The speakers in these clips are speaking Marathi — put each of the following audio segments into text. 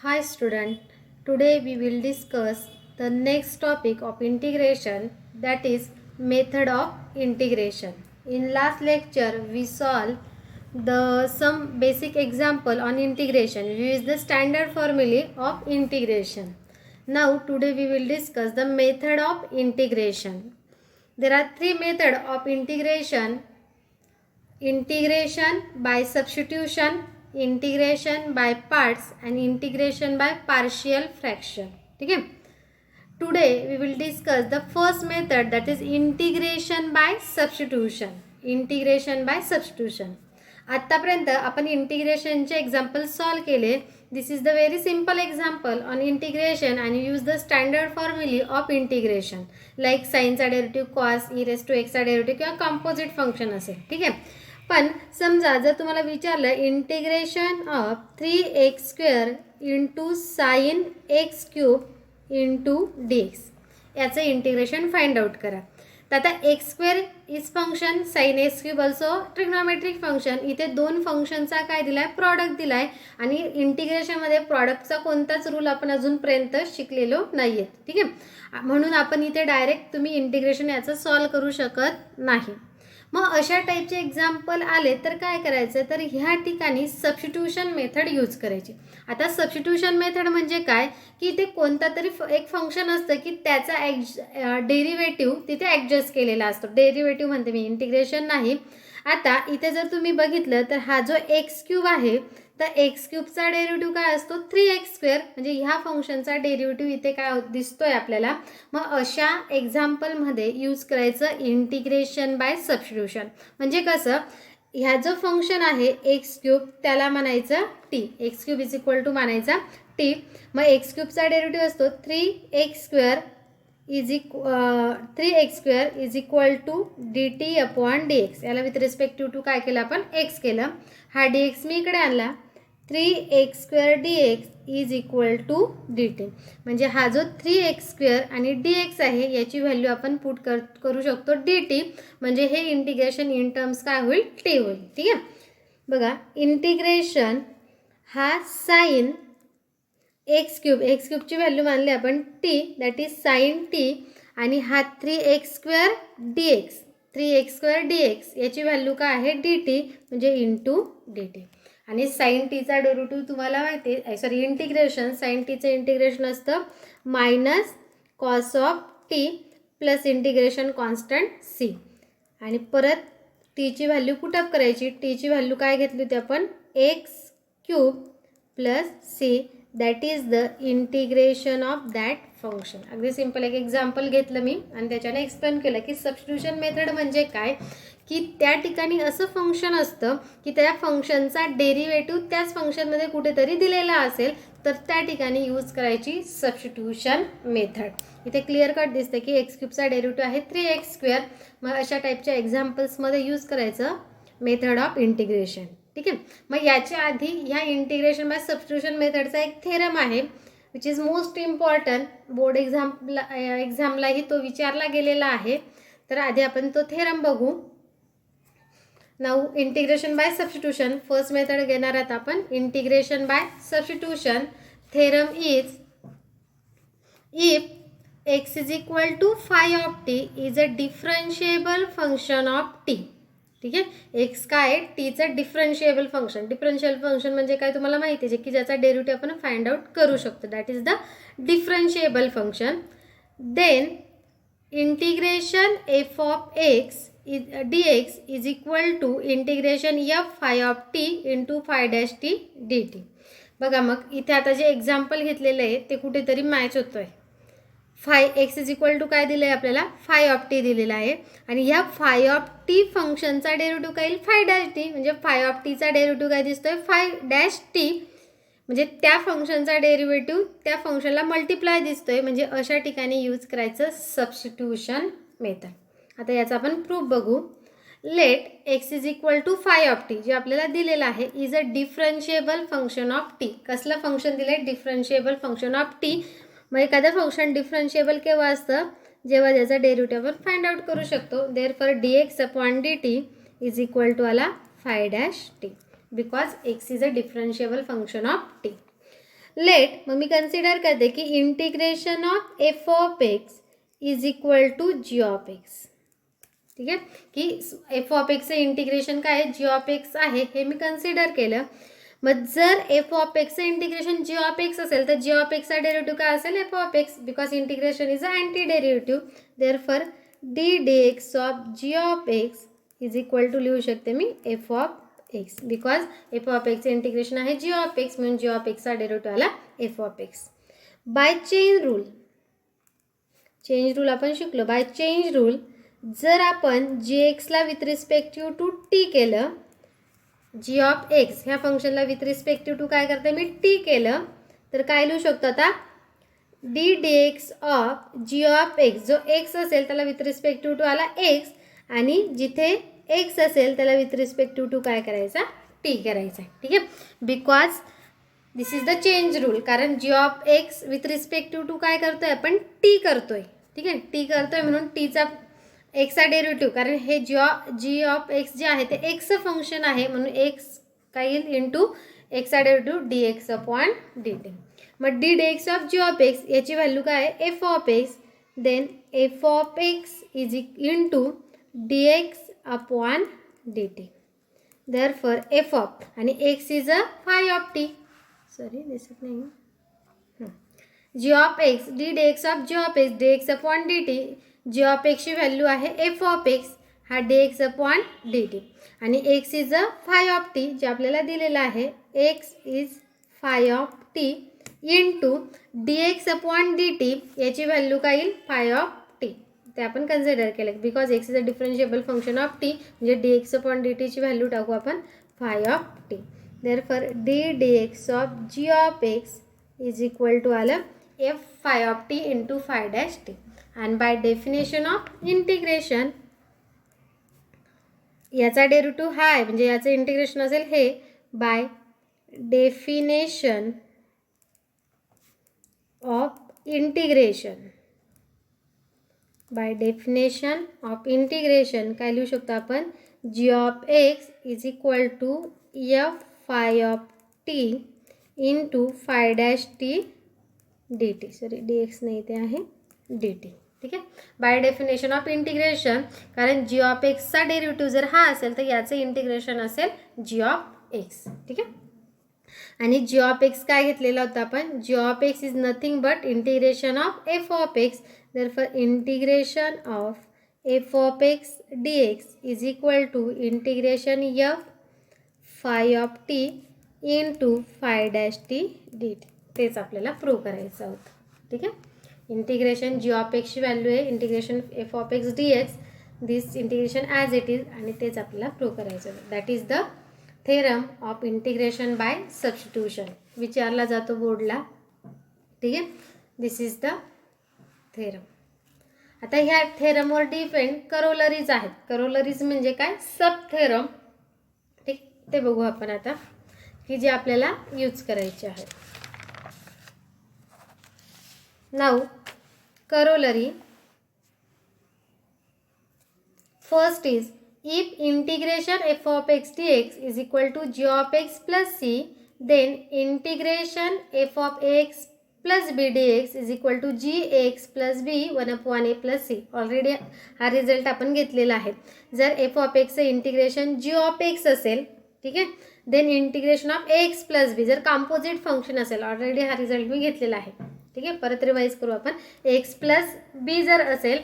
Hi student, today we will discuss the next topic of integration, that is method of integration. In last lecture we solved some basic example on integration. We use the standard formulae of integration. Now today we will discuss the method of integration. There are three methods of integration: integration by substitution, integration by parts and integration by partial fraction. ठीक है. Today we will discuss the first method, that is integration by substitution. Integration by substitution. आतापर्यंत आपण इंटिग्रेशनचे एक्झाम्पल सॉल्व केले. This is the very simple example on integration आणि use the standard formulae of integration, like साईनचा derivative, cos, e raise to एक्सचा डेरिव्हेटिव्ह किंवा कॉम्पोजिट फंक्शन असेल. ठीक आहे. पण समजा जर तुम्हाला विचारलं integration of 3x² into sine x³ into dx, याचं इंटिग्रेशन फाइंड आउट करा. तर आता x² is function, sine x³ also trigonometric function. इथे दोन फंक्शनचा काय दिलाय, प्रॉडक्ट दिलाय. आणि इंटिग्रेशनमध्ये प्रॉडक्टचा कोणताच रूल आपण अजूनपर्यंत शिकलेलो नाहीये. ठीक आहे. म्हणून आपण इथे डायरेक्ट तुम्ही इंटिग्रेशन याचं सॉल्व करू शकत नाही. मग अशा टाईपचे एक्झाम्पल आले तर काय करायचं, तर ह्या ठिकाणी सबस्टिट्यूशन मेथड यूज करायची. आता सबस्टिट्यूशन मेथड म्हणजे काय, की इथे कोणता तरी एक फंक्शन असतं की त्याचा डेरिव्हेटिव्ह तिथे ॲडजस्ट केलेला असतो. डेरिव्हेटिव्ह म्हणते मी, इंटिग्रेशन नाही. आता इथे जर तुम्ही बघितलं तर हा जो x³ आहे, तर x³ डेरिव्हेटिव्ह काय असतो, 3x². म्हणजे ह्या फंक्शनचा डेरिव्हेटिव्ह इथे काय दिसतोय आपल्याला. मग अशा एक्झाम्पलमध्ये यूज करायचं इंटिग्रेशन बाय सबस्टिट्यूशन. म्हणजे कसं, ह्या जो फंक्शन आहे x³ त्याला म्हणायचं t, x³ is equal to मानायचा t. मग x³ डेरिव्हेटिव्ह असतो 3x² is equal to dt upon dx. याला विथ रिस्पेक्टिव्ह टू काय केलं आपण, x केलं. हा dx मी इकडे आणला, 3x² dx is equal to dt. म्हणजे हा जो 3x² आणि dx आहे याची व्हॅल्यू आपण पुट करू शकतो dt. म्हणजे हे इंटिग्रेशन इन टर्म्स काय होईल, t होईल. ठीक आहे. बघा, इंटिग्रेशन हा साइन x³ ची व्हॅल्यू मानली आपण t, that is sine t. आणि हा 3x² dx याची व्हॅल्यू काय आहे, dt, म्हणजे इंटू dt. आणि साइन टीचा डेरिव्हेटिव्ह तुम्हाला माहिती आहे, सॉरी इंटिग्रेशन, साइन टीचं इंटिग्रेशन असतं minus cos of t plus integration constant c. आणि परत टीची व्हॅल्यू पुटअप करायची. टीची व्हॅल्यू काय घेतली होती आपण, x³ plus c, that is the integration of that function. अगदी सिम्पल एक एक्झाम्पल घेतलं मी आणि त्याच्याने एक्सप्लेन केलं की सबस्टिट्यूशन मेथड म्हणजे काय, की त्या ठिकाणी असं फंक्शन असतं की त्या फंक्शनचा डेरिव्हेटिव्ह त्याच फंक्शनमध्ये कुठेतरी दिलेला असेल, तर त्या ठिकाणी यूज करायची सबस्टिट्यूशन मेथड. इथे क्लिअर कट दिसते की x³ डेरिव्हेटिव्ह आहे 3x². मग अशा टाईपच्या एक्झाम्पल्समध्ये यूज करायचं मेथड ऑफ इंटिग्रेशन. ठीक आहे. मग याच्या आधी ह्या इंटिग्रेशन बाय सबस्टिट्यूशन मेथडचा एक थेरम आहे which is most important. Board एक्झामलाही तो विचारला गेलेला आहे. तर आधी आपण तो थेरम बघू. Now integration by substitution, first method घेणार आहात आपण. Integration by substitution theorem is, if x is equal to phi of t is a differentiable function of t. ठीक आहे. एक्स काय आहे, टीचं डिफरन्शिएबल फंक्शन. डिफरन्शिएबल फंक्शन म्हणजे काय तुम्हाला माहिती आहे की ज्याचा डेरिव्हेटिव्ह आपण फाइंड आउट करू शकतो, that is the differentiable function. Then integration f of x dx is equal to integration f phi of t into phi dash t dt. बघा, मग इथे आता जे एक्झाम्पल घेतलेलं आहे ते कुठेतरी मॅच होतोय. Phi x is equal to काय दिलं आहे आपल्याला, फाय ऑफ टी दिलेला आहे. आणि ह्या फाय ऑफ टी फंक्शनचा डेरिव्हेटिव्ह काय येईल, फाय डॅश टी. म्हणजे फाय ऑफ टीचा डेरिव्हेटिव्ह काय दिसतोय, फाय डॅश टी. म्हणजे त्या फंक्शनचा डेरिव्हेटिव्ह त्या फंक्शनला मल्टिप्लाय दिसतोय. म्हणजे अशा ठिकाणी यूज करायचं सबस्टिट्यूशन मेथड. आता याचा आपण प्रूफ बघू. Let x is equal to phi of t, जे आपल्याला दिलेलं आहे, is a differentiable function of t. कसलं फंक्शन दिलं आहे, डिफरन्शिएबल फंक्शन ऑफ टी. मग एखादं फंक्शन डिफरन्शिएबल केव्हा असतं, जेव्हा त्याचा डेरिव्हेटिव्ह आपण फाइंड आउट करू शकतो. Therefore dx upon dt is equal to आला phi dash t, because x is a differentiable function of t. Let, मग मी कन्सिडर करते की integration of f of x is equal to g of x. ठीक आहे, की एफ ऑफ एक्सचं इंटिग्रेशन काय आहे, जी ऑफ एक्स आहे, हे मी कन्सिडर केलं. मग जर एफ ऑफ एक्सचं इंटिग्रेशन जी ऑफ एक्स असेल तर जी ऑफ एक्सचा डेरिव्हेटिव्ह काय असेल, f of x, because integration is a anti derivative. Therefore d d x of g of x is equal to लिहू शकते मी f of x, because f of एक्सचं इंटिग्रेशन आहे जी ऑफ एक्स, म्हणून जी ऑफ एक्सचा डेरिव्हेटिव्ह आला f of x. By chain rule आपण शिकलो. बाय चेंज रूल जर आपण जी एक्सला विथ रिस्पेक्टिव्ह टू टी केलं, जी ऑफ एक्स ह्या फंक्शनला विथ रिस्पेक्टिव्ह टू काय करते मी, टी केलं, तर काय लिहू शकतो आता, d d x of g of x, जो एक्स असेल त्याला विथ रिस्पेक्टिव्ह टू आला एक्स, आणि जिथे एक्स असेल त्याला विथ रिस्पेक्टिव्ह टू काय करायचा, टी करायचा. ठीक आहे, because this is the chain rule, कारण g of x with respective to काय करतोय आपण, टी करतोय. ठीक आहे, टी करतोय म्हणून टीचा एक्सचा डेरिव्हेटिव्ह, कारण हे जी ऑफ एक्स जे आहे ते एक्सचं फंक्शन आहे, म्हणून एक्स काय येईल इंटू एक्सचा derivative d x upon d t. मग d d x of g of x याची व्हॅल्यू काय आहे, f of x, then f of x is into d x upon d t. Therefore f of, आणि x is a phi of t, sorry दिसत नाही, g of x d d x of g of x d x upon d t. G of एक्सची व्हॅल्यू आहे एफ ऑफ एक्स, हा d x upon d t, आणि x is a phi of t जे आपल्याला दिलेलं आहे, x is phi of t into d x upon d t, याची व्हॅल्यू काय येईल, फाय ऑफ टी, ते आपण कन्सिडर केलं, because x is a differentiable function of t, म्हणजे डी एक्स अपॉन डी टीची व्हॅल्यू टाकू आपण phi of t. Therefore d d x of g of x is equal to आलं F phi of t into phi dash T. and by definition of integration याचा डेरिव्हेटिव्ह हा आहे, म्हणजे याचं इंटिग्रेशन असेल हे, बाय डेफिनेशन ऑफ इंटिग्रेशन काय लिहू शकतो आपण, g of x is equal to f phi of t into phi dash t d t, sorry d x नाही ते आहे डी टी. ठीक आहे, बाय डेफिनेशन ऑफ इंटिग्रेशन, कारण जी ऑफ एक्सचा डेरिव्हेटिव्ह जर हा असेल तर याचं इंटिग्रेशन असेल जी ऑफ एक्स. ठीक आहे, आणि जी ऑफ एक्स काय घेतलेला होता आपण, g of x is nothing but integration of f of x. Therefore integration of f of x d x is equal to integration f phi of t into phi dash t d t. तेच आपल्याला प्रूव्ह करायचं होतं. ठीक आहे, इंटिग्रेशन जी ऑफ एक्सची व्हॅल्यू आहे integration f of x d x, this integration as it is, आणि तेच आपल्याला प्रूव्ह करायचं होतं. That is the theorem of integration by substitution, विचारला जातो बोर्डला. ठीक आहे, दिस इज द थेरम. आता ह्या थेरमवर डिपेंड करोलरीज आहेत. करोलरीज म्हणजे काय, सब थेरम. ठीक, ते बघू आपण आता, की जे आपल्याला यूज करायचे आहेत. Now corollary, first is if integration f of x dx is equal to g of x plus c, then integration f of x plus b dx is equal to gx plus b 1 upon a plus c. Already हा रिझल्ट आपण घेतलेला आहे. जर f of x चे इंटिग्रेशन g of x असेल, ठीक आहे, then integration of x plus b जर कॉम्पोजिट फंक्शन असेल, ऑलरेडी हा रिझल्ट मी घेतलेला आहे. ठीक आहे, परत रिवाइज करू आपण. एक्स प्लस बी जर असेल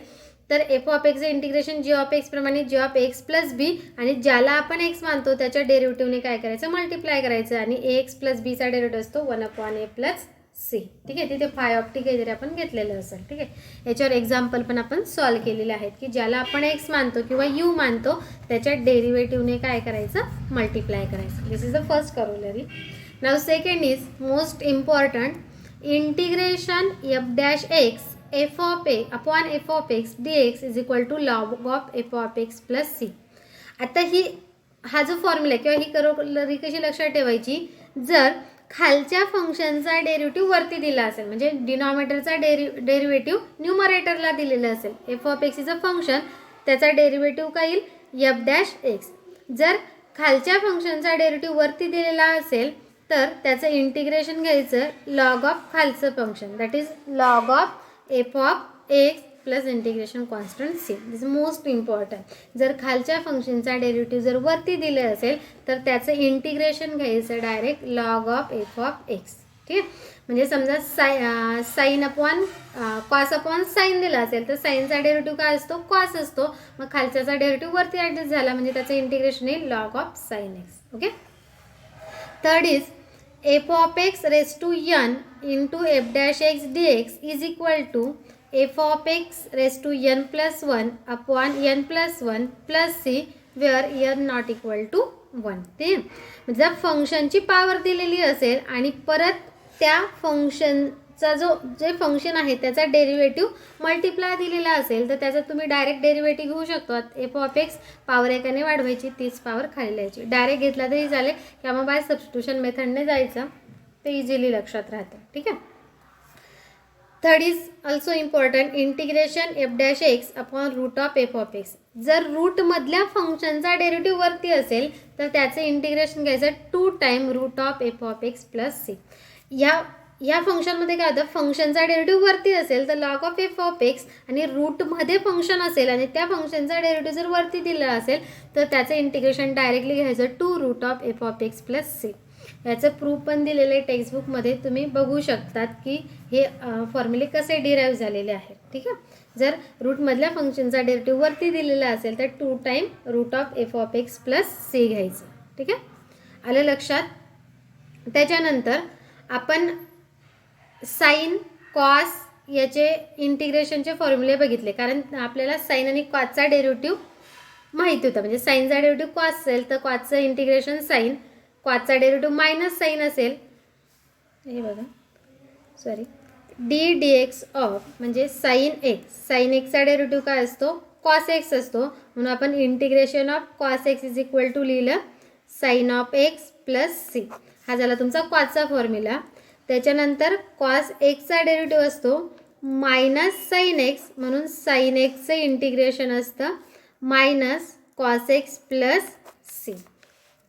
तर एफ ऑफ एक्सचं इंटिग्रेशन जी ऑफ एक्स प्रमाणे g of x plus b, आणि ज्याला आपण एक्स मानतो त्याच्या डेरिव्हेटिव्हने काय करायचं, मल्टिप्लाय करायचं, आणि ए एक्स प्लस बीचा डेरिव्हेटिव्ह असतो 1 अपॉन ए प्लस सी. ठीक आहे, तिथे फाय ऑफ टी काहीतरी आपण घेतलेलं असेल. ठीक आहे, याच्यावर एक्झाम्पल पण आपण सॉल्व्ह केलेले आहेत, की ज्याला आपण एक्स मानतो किंवा यू मानतो त्याच्या डेरिव्हेटिव्हने काय करायचं, मल्टिप्लाय करायचं. This is the first corollary. Now second is most important, integration f dash x f of a upon f of x d x is equal to log of f of x plus c. आता हा जो फॉर्म्युला किंवा ही करोलरी कशी लक्षात ठेवायची, जर खालच्या फंक्शनचा डेरिव्हेटिव्ह वरती दिला असेल, म्हणजे डिनॉमिनेटरचा डेरिव्हेटिव्ह न्यूमरेटरला दिलेला असेल, f of x is a function, त्याचा डेरिव्हेटिव्ह काय येईल एफ डॅश एक्स. जर खालच्या फंक्शनचा डेरिव्हेटिव्ह वरती दिलेला असेल तर त्याचं इंटिग्रेशन घ्यायचं लॉग ऑफ खालचं function, that is log of f of x plus integration constant c. This is most important. जर खालच्या फंक्शनचा डेरिव्हेटिव्ह जर वरती दिलं असेल तर त्याचं इंटिग्रेशन घ्यायचं direct log of f of x. ठीक आहे, म्हणजे समजा sine upon cos upon sine दिला असेल तर साईनचा डेरिव्हेटिव्ह काय असतो, कॉस असतो. मग खालच्याचा डेरिव्हेटिव्ह वरती ॲडजस्ट झाला म्हणजे त्याचं इंटिग्रेशन येईल log of sine x. Okay. Third is f of x raise to n into f dash x d x is equal to f of x raise to n plus one upon n plus one plus c where n not equal to 1. ते म्हणजे फंक्शनची पॉवर दिलेली असेल आणि परत त्या फंक्शनचा जे फंक्शन आहे त्याचा डेरिव्हेटिव्ह मल्टिप्लाय दिलेला असेल तर त्याचा तुम्ही डायरेक्ट डेरिव्हेटिव्ह घेऊ शकतो. एफ ऑफ एक्स पॉवर एकाने वाढवायची, तीच पॉवर खाली लिहायची. डायरेक्ट घेतला तरी चालेल किंवा मग बाय सबस्टिट्यूशन मेथडने जायचं, ते इझिली लक्षात राहतं. ठीक आहे. Third is also important integration f dash x upon root of f of x. जर रूटमधल्या फंक्शनचा डेरिव्हेटिव्ह वरती असेल तर त्याचं इंटिग्रेशन घ्यायचं 2 time root of f of x plus c. या फंक्शनमध्ये काय होतं, फंक्शनचा डेरिव्हेटिव्ह वरती असेल तर log of f of x आणि रूटमध्ये फंक्शन असेल आणि त्या फंक्शनचा डेरिव्हेटिव्ह जर वरती दिला असेल तर त्याचं इंटिग्रेशन डायरेक्टली घ्यायचं 2 root of f of x plus c. याचं प्रूफ पण दिलेलं आहे टेक्स्टबुकमध्ये, तुम्ही बघू शकतात की हे फॉर्म्युले कसे डिराईव्ह झालेले आहेत. ठीक आहे. जर रूटमधल्या फंक्शनचा डेरिव्हेटिव्ह वरती दिलेला असेल तर 2 time root of f of x plus c घ्यायचं. ठीक आहे, आलं लक्षात. त्याच्यानंतर आपण साईन कॉस याचे इंटिग्रेशनचे फॉर्म्युले बघितले, कारण आपल्याला साईन आणि कॉसचा डेरिव्हेटिव्ह माहिती होता. म्हणजे साईनचा डेरिव्हेटिव्ह कॉस असेल तर कॉसचं इंटिग्रेशन साईन, कॉसचा डेरिव्हेटिव्ह मायनस साईन असेल, हे बघा sorry d d x of म्हणजे साईन एक्स. साईन एक्सचा डेरिव्हेटिव्ह काय असतो, कॉस एक्स असतो. म्हणून आपण integration of cos x is equal to लिहिलं sine of x plus c. हा झाला तुमचा कॉसचा फॉर्म्युला. त्याच्यानंतर कॉस एक्सचा डेरिव्हेटिव्ह असतो मायनस साईन एक्स, म्हणून साईन एक्सचं इंटिग्रेशन असतं minus cos x plus c.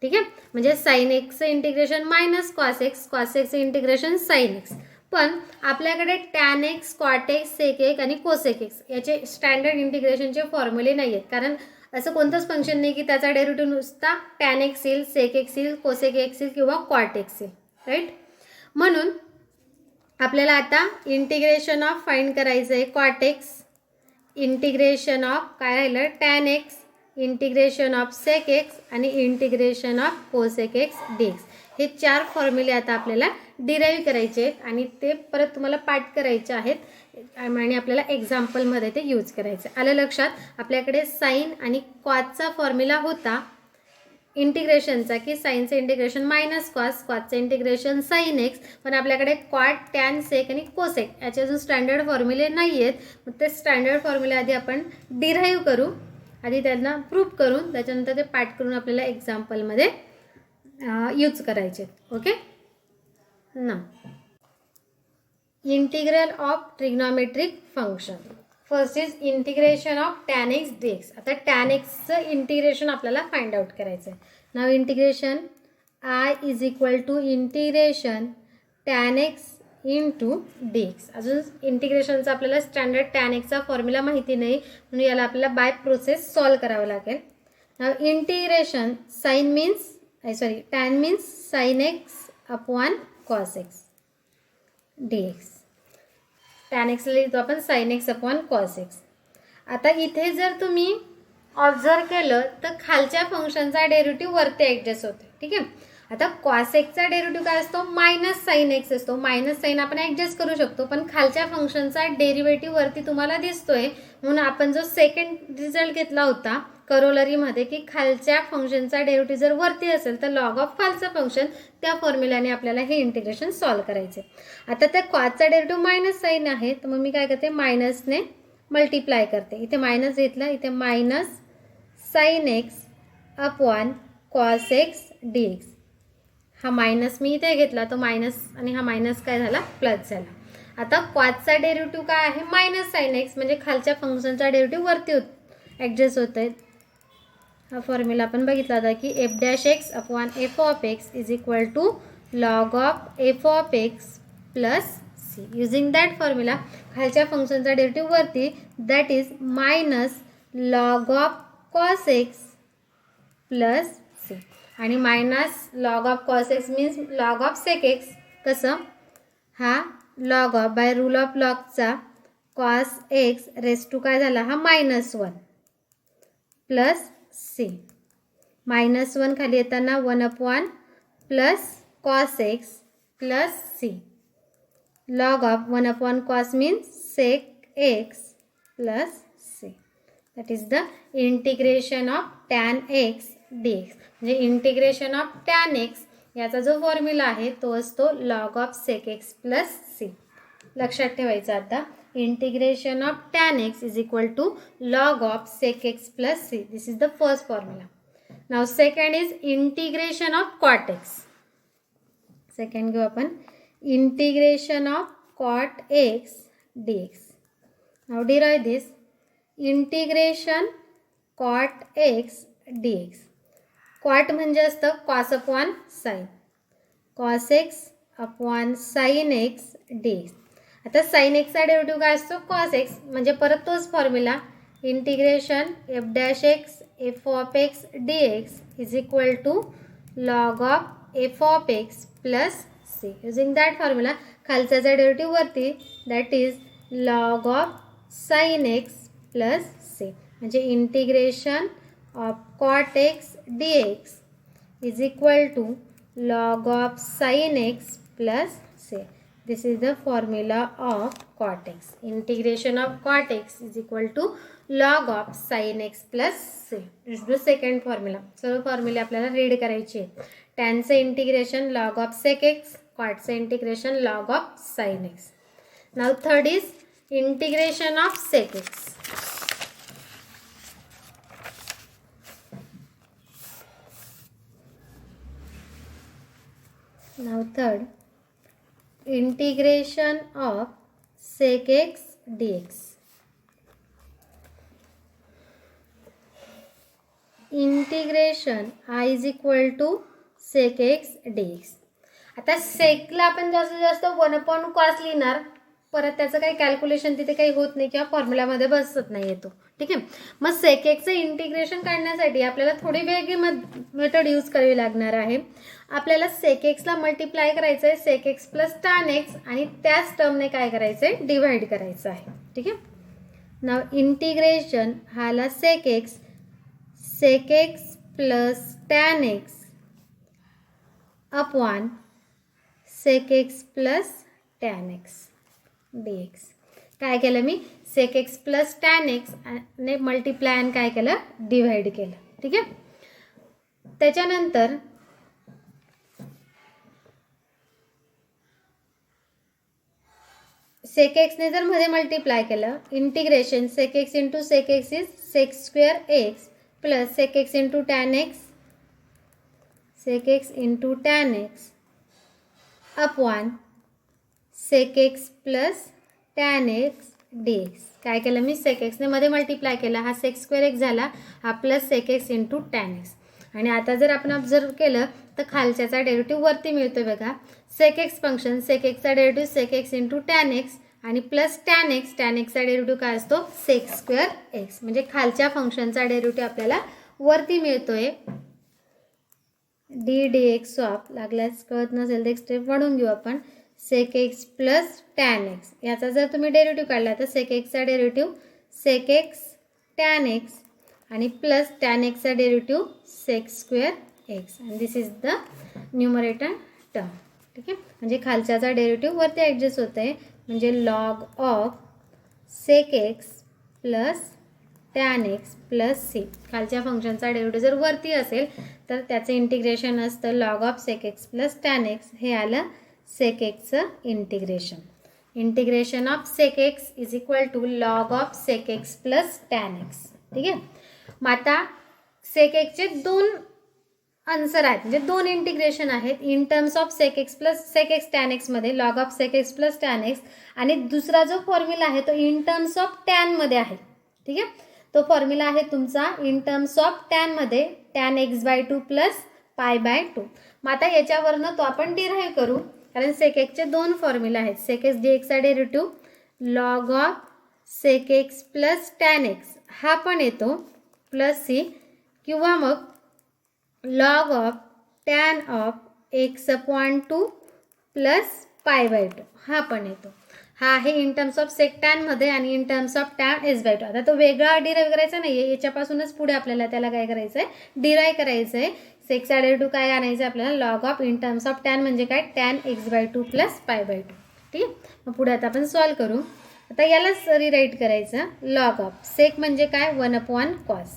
ठीक आहे, म्हणजे साईन एक्सचं इंटिग्रेशन मायनस कॉस एक्सचं इंटिग्रेशन साईन एक्स. पण आपल्याकडे tan x, cot x, sec x आणि कोसेक एक्स याचे स्टँडर्ड इंटिग्रेशनचे फॉर्म्युले नाही आहेत, कारण असं कोणतंच फंक्शन नाही की त्याचा डेरिव्हेटिव्ह नुसता टॅन एक्स येईल, सेक एक्स येईल, कोसेक एक्स येईल किंवा कॉट एक्स येईल. राईट. म्हणून आपल्याला आता इंटिग्रेशन ऑफ फाइंड करायचं आहे कॉट एक्स, इंटिग्रेशन ऑफ काय राहिलं tan x, integration of sec x आणि integration of cosec x d x. हे 4 फॉर्म्युले आता आपल्याला डिराईव्ह करायचे आहेत आणि ते परत तुम्हाला पाठ करायचे आहेत आणि आपल्याला एक्झाम्पलमध्ये ते यूज करायचं. आलं लक्षात. आपल्याकडे साईन आणि कॉसचा फॉर्म्युला होता इंटिग्रेशनचा की साईनचं इंटिग्रेशन मायनस कॉस, कॉसचं इंटिग्रेशन साईन एक्स. पण आपल्याकडे कॉट, टॅन, सेक आणि कोसेक याचे अजून स्टँडर्ड फॉर्म्युले नाही आहेत. मग ते स्टँडर्ड फॉर्म्युले आधी आपण डिराईव्ह करू, आधी त्यांना प्रूफ करून त्याच्यानंतर ते पाठ करून आपल्याला एक्झाम्पलमध्ये यूज करायचे. ओके. ना integral of trigonometric function. First is integration of tan x d x. आता टॅन एक्सचं इंटिग्रेशन आपल्याला फाइंड आउट करायचं आहे. Now integration I is equal to integration tan x into d x. अजून इंटिग्रेशनचा आपल्याला स्टँडर्ड टॅन एक्सचा फॉर्म्युला माहिती नाही, म्हणून याला आपल्याला बाय प्रोसेस सॉल्व करावं लागेल. Now integration sine means tan means sine x upon cos x d x. Tan एक्सला लिहितो आपण sine x upon cos x. आता इथे जर तुम्ही ऑब्झर्व केलं तर खालच्या फंक्शनचा डेरिव्हेटिव्ह वरती ॲडजस्ट होते. ठीक आहे. आता कॉस एक्सचा डेरिव्हेटिव्ह काय असतो, मायनस साईन एक्स असतो. मायनस साईन आपण ॲडजस्ट करू शकतो, पण खालच्या फंक्शनचा डेरिव्हेटिव्ह वरती तुम्हाला दिसतोय. म्हणून आपण जो सेकंड रिझल्ट घेतला होता करोलरीमध्ये की खालच्या फंक्शनचा डेरिव्हेटिव्ह जर वरती असेल तर लॉग ऑफ खालचं फंक्शन, त्या फॉर्म्युल्याने आपल्याला हे इंटिग्रेशन सॉल्व करायचे. आता त्या कॉसचा डेरिव्हेटिव्ह मायनस साईन आहे, तर मग मी काय करते मायनसने मल्टिप्लाय करते. इथे मायनस घेतला, इथे minus sine x upon cos x d x. हा मायनस मी इथे घेतला, तो मायनस आणि हा मायनस काय झाला प्लस झाला. आता कॉसचा डेरिव्हेटिव्ह काय आहे मायनस साईन एक्स, म्हणजे खालच्या फंक्शनचा डेरिव्हेटिव्ह वरती ॲडजस्ट होत आहे. हा फॉर्म्युला आपण बघितला होता की f dash x upon f of x is equal to log of f of x plus c. Using that formula खालच्या फंक्शनचा डेरिव्हेटिव्ह वरती, that is minus log of cos x plus c. आणि minus log of cos x means log of sec x. कसं? हा log of by rule of लॉगचा कॉस एक्स रेस टू काय झाला, हा -1 प्लस सी. -1 खाली येताना 1/, plus cos x plus c. Log of 1/, cos means sec x plus c. That is the integration of tan x dx. म्हणजे इंटिग्रेशन ऑफ टॅन एक्स याचा जो फॉर्म्युला आहे तो असतो log of sec x plus c. लक्षात ठेवायचं आता, integration of tan x is equal to log of sec x plus c. This is the first formula. Now second is integration of cot x. Second घेऊ आपण, integration of cot x dx. Now derive this. Integration cot x dx. Cot म्हणजे असतं cos upon sine. Cos x upon sine x dx. आता साईन एक्सचा डेरिव्हेटिव्ह काय असतो, कॉस एक्स. म्हणजे परत तोच formula, integration f dash x f of x dx is equal to log of f of x plus c. Using that formula खालच्याचा डेरिव्हेटिव्ह वरती, that is log of sine x plus c. म्हणजे integration of cot x dx is equal to log of sin x plus c. This is the formula of cot x. Integration of cot x is equal to log of sin x plus c. This is the second formula. सर्व फॉर्म्युले आपल्याला रीड करायचे आहेत. टॅनचं integration log of sec x, cotचं integration log of sin x. Now third is integration of sec x. Now third, integration of sec x dx. Integration I is equal to sec x dx. आता सेकला आपण जास्तीत जास्त 1/, कॉस लिहिणार. परत त्याचं काही कॅल्क्युलेशन तिथे काही होत नाही किंवा फॉर्म्युलामध्ये बसत नाही येतो. ठीक आहे. मग सेक एक्सचं इंटिग्रेशन काढण्यासाठी आपल्याला थोडी वेगळी मेथड यूज करावी लागणार आहे. आपल्याला सेक एक्सला मल्टिप्लाय करायचं आहे sec x plus tan x आणि त्याच टर्मने काय करायचं आहे, डिव्हाइड करायचं आहे. ठीक आहे. नाव इंटिग्रेशन हाला sec x plus tan x upon sec x plus tan x dx. काय केलं मी, sec x plus tan x ने मल्टिप्लाय आणि काय केलं, डिव्हाइड केलं. ठीक आहे. त्याच्यानंतर सेक एक्सने जर मध्ये मल्टिप्लाय केलं, integration sec x into sec x is sec square x plus sec x into tan x, sec x into tan x upon sec x plus tan x dx. काय केलं मी, सेक एक्सने मध्ये मल्टिप्लाय केला, हा सेक स्क्वेअर एक्स झाला, हा plus sec x into tan x. आणि आता जर आपण ऑब्झर्व केलं तर खालच्याचा डेरिव्हेटिव्ह वरती मिळतो बघा. सेक एक्स फंक्शन सेक एक्सचा derivative sec x into tan x आणि प्लस टॅन एक्सचा डेरिव्हेटिव्ह काय असतो, सेक स्क्वेअर एक्स. म्हणजे खालच्या फंक्शनचा डेरिव्हेटिव्ह आपल्याला वरती मिळतोय. dx ऑफ, लागल्यास कळत नसेल तर एक स्टेप वाढवून घेऊ आपण, sec x plus tan x. याचा जर तुम्ही डेरिव्हेटिव्ह काढला तर सेक एक्सचा derivative sec x tan x आणि प्लस टॅन एक्सचा डेरिव्हेटिव्ह सेक स्क्वेअर एक्स आणि this is the numerator term. ठीक आहे. म्हणजे खालच्याचा डेरिव्हेटिव्ह वरती ॲडजस्ट होतं आहे. म्हणजे log of sec x plus tan x plus c. खालच्या फंक्शनचा डेरिव्हेटिव्ह जर वरती असेल तर त्याचं इंटिग्रेशन असतं log of sec x plus tan x. हे आलं सेक एक्सचं integration. Integration of sec x is equal to log of sec x plus tan x. ठीक आहे. मग आता सेक एक्सचे दोन आन्सर आहेत, म्हणजे दोन इंटिग्रेशन आहेत in terms of sec x plus sec x tan एक्समध्ये, log of sec x plus tan x. आणि दुसरा जो फॉर्म्युला आहे तो इन टर्म्स ऑफ टॅनमध्ये आहे. ठीक आहे. तो फॉर्म्युला आहे तुमचा इन टर्म्स ऑफ टॅनमध्ये टॅन एक्स बाय 2 प्लस π/2. मग आता याच्यावरनं तो आपण डिराईव्ह करू, कारण सेक एक्सचे दोन फॉर्म्युला आहेत. सेक एक्स डी एक्सचा derivative log of sec x plus tan x हा पण येतो प्लस सी, किंवा मग log of tan of x upon 2 plus π/2 हा पण येतो. हा आहे इन टर्म्स ऑफ सेक टॅनमध्ये आणि इन टर्म्स ऑफ टॅन एस/2. आता तो वेगळा डिराईव्ह करायचा नाही आहे, याच्यापासूनच पुढे आपल्याला त्याला काय करायचं आहे, डिराईव्ह करायचं आहे. सेकचा डेरिव्हेटिव्ह काय आणायचं आहे आपल्याला, log of in terms of tan म्हणजे काय, टॅन x/2 प्लस π/2. ठीक आहे. मग पुढे आता आपण सॉल्व करू. आता यालाच रिराईट करायचं, लॉग ऑफ सेक म्हणजे काय 1/cos.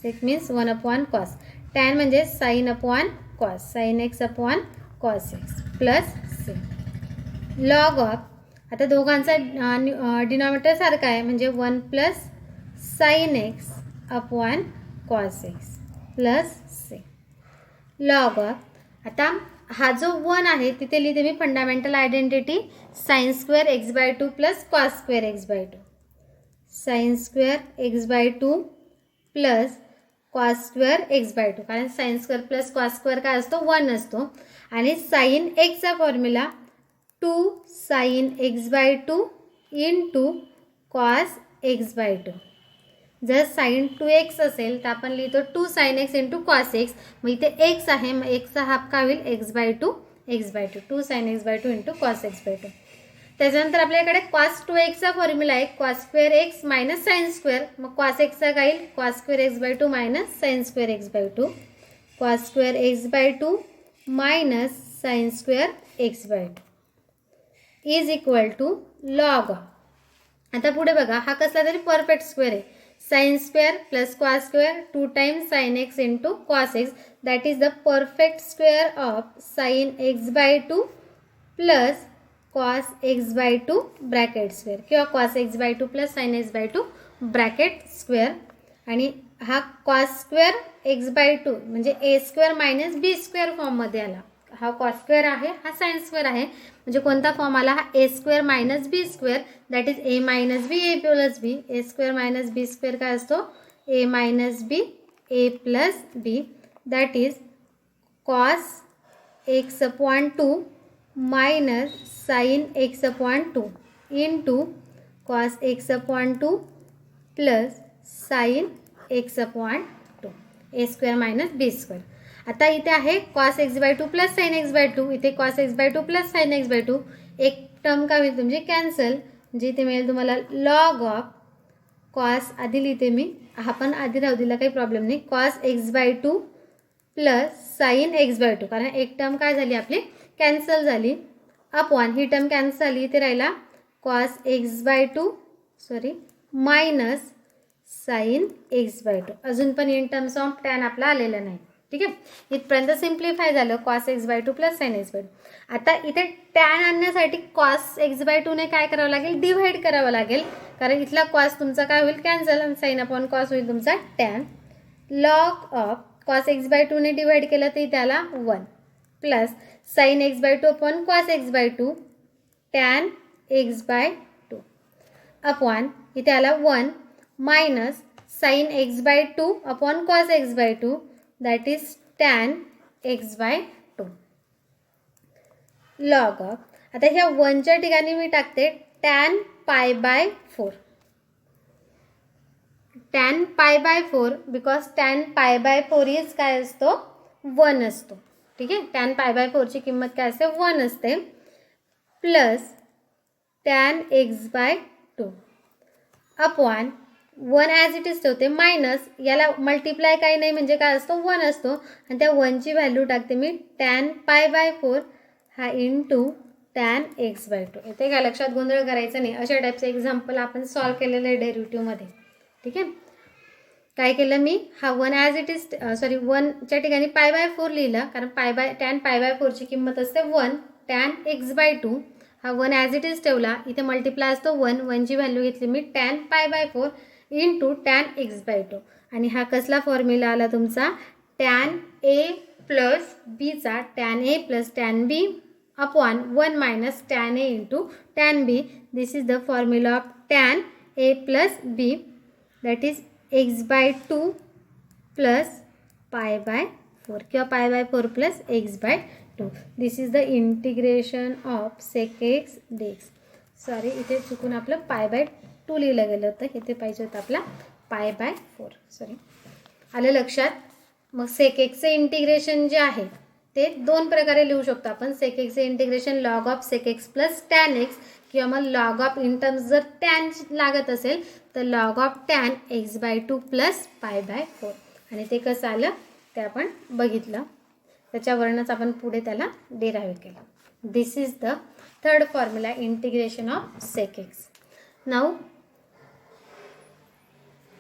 सेक मीन्स 1/cos. टॅन म्हणजे sin/cos, sin x upon cos x plus sec. Log of आता दोघांचा डिनॉमिनेटर सारखा आहे म्हणजे 1 plus sin x upon cos x plus sec. Log of आता हा जो 1 आहे तिथे लिहिते मी fundamental identity sin² x/2 plus cos² x/2. sin² x/2 plus cos² x/2, कारण sin² प्लस cos² काय असतो 1 असतो. आणि sin xचा formula 2 sin x/2 into cos x/2. जर sin 2x असेल तर आपण लिहितो 2 sin x into cos x. मग इथे x आहे, मग xचा हाफ काय होईल x/2 x/2, 2 sin x/2 into cos x/2. त्याच्यानंतर आपल्याकडे cos 2xचा फॉर्म्युला आहे cos² x मायनस sin². मग cos xचा काय येईल cos² x/2 minus sin² x/2, cos² x/2 minus sin² x/2 is equal to log. आता पुढे बघा, हा कसला तरी परफेक्ट स्क्वेअर आहे. sin² plus cos² 2 times sin x into cos x, that is the perfect square of sin x/2 plus cos x/2 bracket square, किंवा cos x/2 plus sin x/2 bracket square. आणि हा cos² x/2 म्हणजे a² मायनस b² फॉर्ममध्ये आला. हा cos² आहे, हा sin² आहे, म्हणजे कोणता फॉर्म आला, हा a² minus b², that is a minus b a plus b. a² minus b² काय असतो a minus b a plus b, that is cos x upon 2 minus sin x upon 2 into cos x upon 2 plus sin x upon 2, a² minus b². आता इथे आहे cos x/2 plus sin x/2, इथे cos x/2 plus sin x/2. एक टर्म काय होईल तुमची कॅन्सल, म्हणजे इथे मिळेल तुम्हाला लॉग ऑफ cos, आधी लिहिते मी, हा पण आधी राहू दिला काही प्रॉब्लेम नाही, cos x/2 plus sin x/2, कारण एक टर्म काय झाली आपली कॅन्सल झाली, अपॉन ही टर्म कॅन्सल झाली, इथे राहिला cos x/2 minus sin x/2. अजून पण इन टर्म्स ऑफ टॅन आपला आलेला नाही. ठीक आहे, इथपर्यंत सिम्प्लिफाय झालं cos x/2 plus sin x/2. आता इथे टॅन आणण्यासाठी cos x/2 ने काय करावं लागेल, डिव्हाइड करावं लागेल, कारण इथला cos तुमचा काय होईल कॅन्सल आणि sin अपॉन cos होईल तुमचा tan. Log of cos x/2 ने डिवाइड केलं तर त्याला 1 plus sin x/2 upon cos x/2 tan x/2 upon इथे आला 1 minus sin x/2 upon cos x/2, that is tan x/2. Log of आता ह्या 1च्या ठिकाणी मी टाकते tan π/4. tan π/4 because tan π/4 is काय असतो 1 असतो. ठीक आहे, tan π/4 ची किंमत काय असते 1 असते, plus tan x/2 upon 1 as it is ठेवते, मायनस याला मल्टिप्लाय काही नाही म्हणजे काय असतो 1 असतो, आणि त्या 1ची व्हॅल्यू टाकते मी tan π/4 हा इंटू tan x/2. इथे काय लक्षात गोंधळ करायचा नाही, अशा टाईपचं एक्झाम्पल आपण सॉल्व केलेलं आहे डेरिव्हेटिव्हमध्ये. ठीक आहे, काय केलं मी, हा 1 ॲज इट इज 1च्या ठिकाणी π/4 लिहिलं, कारण tan π/4 ची किंमत असते 1, tan x/2 हा 1 ॲज इट इज ठेवला, इथे मल्टिप्लाय असतो 1ची व्हॅल्यू घेतली मी tan π/4 इंटू tan x/2. आणि हा कसला फॉर्म्युला आला तुमचा tan a प्लस बीचा, tan a प्लस tan b upon 1 minus tan a into tan b. This is the formula of tan a प्लस b, that is x/2 plus π/4. 4 किंवा pi by 4 plus x by 2. This is the integration of sec x d x. Sorry, इथे चुकून आपलं पाय बाय 2 लिहिलं गेलं होतं, इथे पाहिजे होतं आपला पाय बाय 4. सॉरी, आलं लक्षात. मग सेक एक्सचे इंटिग्रेशन जे आहे ते दोन प्रकारे लिहू शकतो आपण. सेक एक्सचे integration log of sec x plus tan x, किंवा मग लॉग ऑफ इन टर्म्स जर टॅन लागत असेल तर log of tan x by 2 plus pi by 4. आणि ते कसं आलं ते आपण बघितलं, त्याच्यावरूनच आपण पुढे त्याला डिराईव्ह केलं. This is the third formula, integration of sec x. Now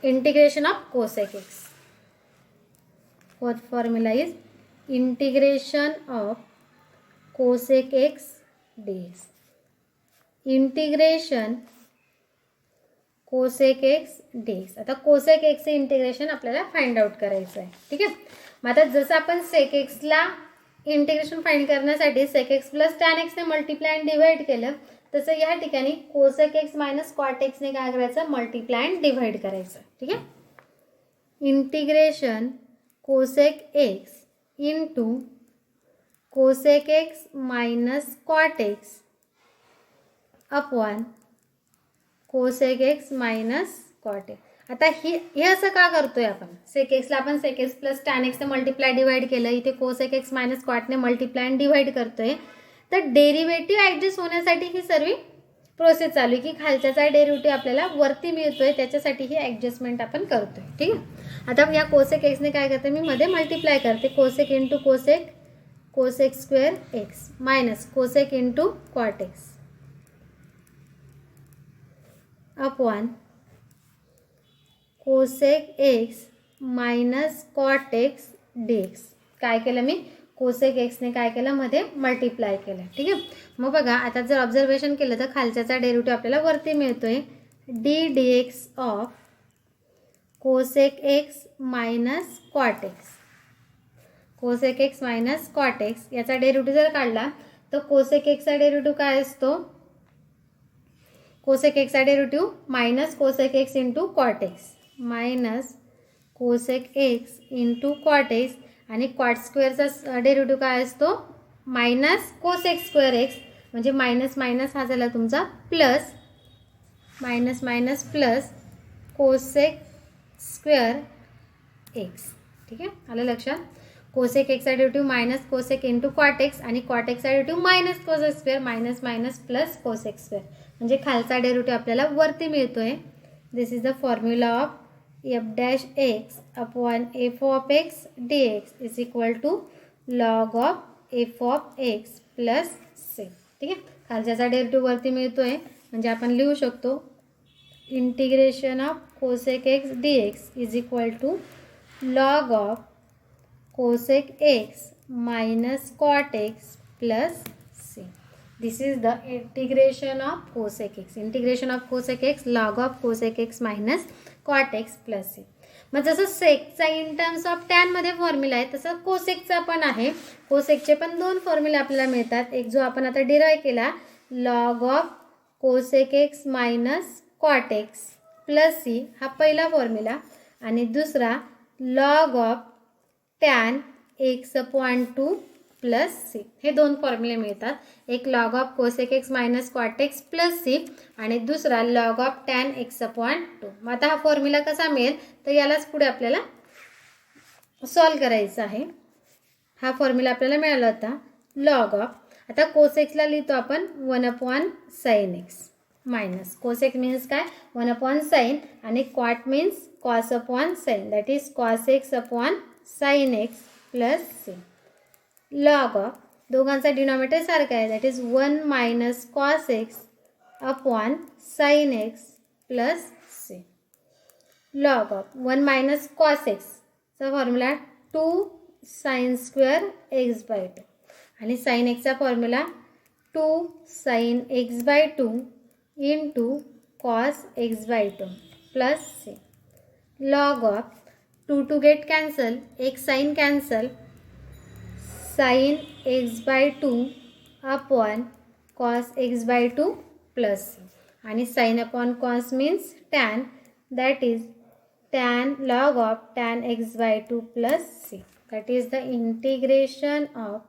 integration of cosec x. Fourth formula is integration of cosec x dx. Integration cosec x dx. आता कोसेक एक्सचे इंटिग्रेशन आपल्याला फाइंड आउट करायचं आहे. ठीक आहे. मग आता जसं आपण सेक एक्सला इंटिग्रेशन फाइंड करण्यासाठी सेक एक्स प्लस टॅन एक्सने मल्टिप्लाय अँड डिवाइड केलं, तसं या ठिकाणी कोसेक एक्स मायनस कॉट एक्सने काय करायचं, मल्टिप्लाय अँड डिवाइड करायचं. ठीक आहे. Integration cosec x into cosec x minus cot x upon cosec x minus cot x. आता हे असं का करतोय आपण, सेक एक्सला आपण सेक एक्स प्लस टॅन एक्सने मल्टिप्लाय डिवाइड केलं, इथे कोसेक एक्स मायनस कॉटने मल्टिप्लाय अँड डिवाइड करतोय. तर डेरिव्हेटिव्ह ॲडजस्ट होण्यासाठी ही सर्व प्रोसेस चालू आहे की खालच्याचा डेरिव्हेटिव्ह आपल्याला वरती मिळतोय, त्याच्यासाठी ही ॲडजस्टमेंट आपण करतोय. ठीक आहे. आता या कोसेक एक्सने काय करते, मी मध्ये मल्टिप्लाय करते. Cosec into cosec, cosec square x minus cosec into cot x upon cosec x minus cot x d x. काय केलं मी, कोसेक एक्सने काय केलं, मध्ये मल्टिप्लाय केलं. ठीक आहे. मग बघा, आता जर ऑब्झर्वेशन केलं तर खालच्याचा डेरिव्हेटिव्ह आपल्याला वरती मिळतोय d d x of cosec x minus cot x. कोसेक एक्स मायनस कॉट एक्स याचा डेरिव्हेटिव्ह जर काढला तर कोसेक एक्सचा डेरिव्हेटिव्ह काय असतो, कोसेक एक्सचा derivative minus cosec x into cot x minus cosec x into cot x, आणि कॉट स्क्वेअरचा डेरिव्हेटिव्ह काय असतो, मायनस कोसेक स्क्वेअर एक्स, म्हणजे मायनस मायनस हा झाला तुमचा plus, minus minus plus cosec square x. ठीक आहे, आलं लक्षात. कोसेक एक्सचा derivative minus cosec into cot x, आणि कॉट एक्सचा derivative minus cosec square, minus minus plus cosec square, म्हणजे खालचा डेरिव्हेटिव्ह आपल्याला वरती मिळतोय. दिस is the formula of f dash x upon f of x d x is equal to log of f of x plus c. ठीक आहे. खालच्याचा डेरिव्हेटिव्ह वरती मिळतोय, म्हणजे आपण लिहू शकतो integration of cosec x d x is equal to log of cosec x minus cot x plus c. This is the integration of cosec x. Integration of cosec x log of cosec x minus cot x plus c. मग जसं सेकचा इन टर्म्स ऑफ टॅनमध्ये फॉर्म्युला आहे तसं कोसेकचा पण आहे. कोसेकचे पण दोन फॉर्म्युले आपल्याला मिळतात. एक जो आपण आता डिराईव्ह केला log of cosec x minus cot x plus c हा पहिला फॉर्म्युला, आणि दुसरा log of tan x upon 2 plus c. हे दोन फॉर्म्युले मिळतात. एक log of cosec x minus cot x plus c, आणि दुसरा log of tan x upon 2. मग आता हा फॉर्म्युला कसा मिळेल, तर यालाच पुढे आपल्याला सॉल्व करायचं आहे. हा फॉर्म्युला आपल्याला मिळाला होता लॉग ऑफ, आता कोसेक्सला लिहितो आपण 1 upon sine x minus cosec means काय 1 अपॉन साइन, आणि cot means cos upon sine, that is cos x upon sine x plus c. Log of दोघांचा डिनॉमिनेटर सारखा आहे, that is 1 minus cos x upon sine x plus c. Log of 1 minus cos एक्सचा formula 2 sine square x by 2, आणि साइन एक्सचा formula 2 sine x by 2 into cos x by 2 plus c. Log of 2 two get cancel, एक sine cancel, sine x by 2 upon cos x by 2 plus c, आणि sine upon cos means tan, that is tan log of tan x by 2 plus c. That is the integration of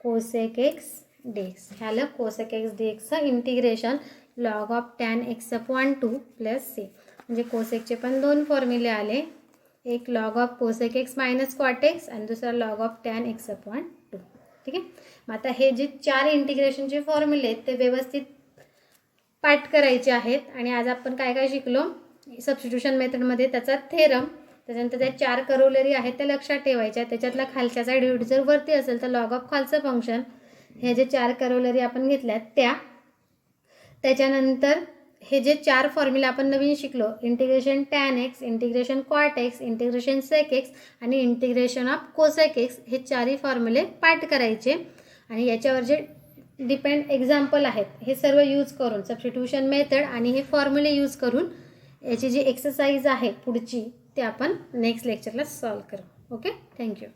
cosec x dx. ह्याला कोसेक एक्स dxचं integration log of tan x upon 2 plus c. म्हणजे कोसेकचे पण दोन फॉर्म्युले आले, एक log of cosec x minus cot x आणि दुसरा log of tan x upon 2. ठीक आहे. मग आता हे जे 4 इंटिग्रेशनचे फॉर्म्युले आहेत ते व्यवस्थित पाठ करायचे आहेत. आणि आज आपण काय काय शिकलो, सबस्टिट्यूशन मेथडमध्ये त्याचा थेरम, त्याच्यानंतर त्या 4 करोलरी आहेत त्या लक्षात ठेवायच्या. त्याच्यातला खालच्या साईड जर वरती असेल तर लॉग ऑफ खालचं फंक्शन, हे जे 4 करोलरी आपण घेतल्यात त्या. त्याच्यानंतर हे जे 4 फॉर्म्युला आपण नवीन शिकलो, integration tan x, integration cot x, integration sec x आणि इंटिग्रेशन ऑफ कोसेक एक्स, हे 4ही फॉर्म्युले पाठ करायचे. आणि याच्यावर जे डिपेंड एक्झाम्पल आहेत हे सर्व यूज करून, सबस्टिट्यूशन मेथड आणि हे फॉर्म्युले यूज करून याची जी एक्सरसाइज आहे पुढची ते आपण नेक्स्ट लेक्चरला सॉल्व करू. Okay, thank you.